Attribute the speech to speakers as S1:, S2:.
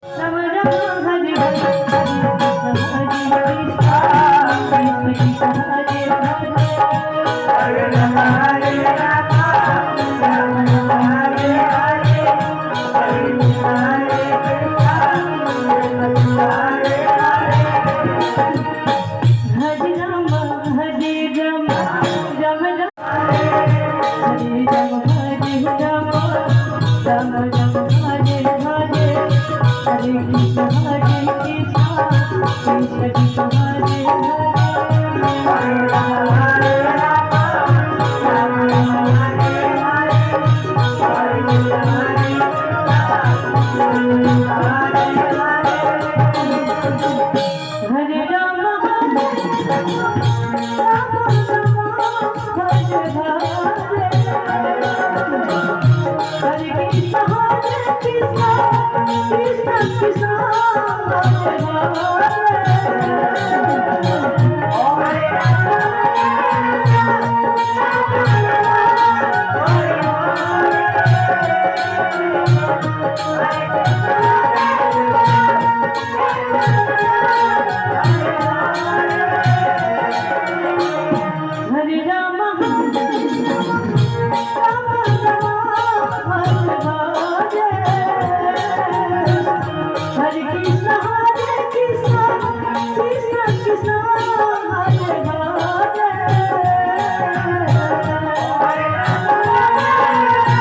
S1: Ram Ram Hare Hare Hare Krishna Hare Krishna Hare Hare Hare Ram Ram Hare Hare Hare Krishna Hare Hare Ram Ram Hare Ram Ram Ram Hare Hare Hare Krishna Krishna Krishna Hare Hare Hare Ram Ram Hare Hare Hare Hare Ram Hare Krishna Krishna Krishna Hare Hare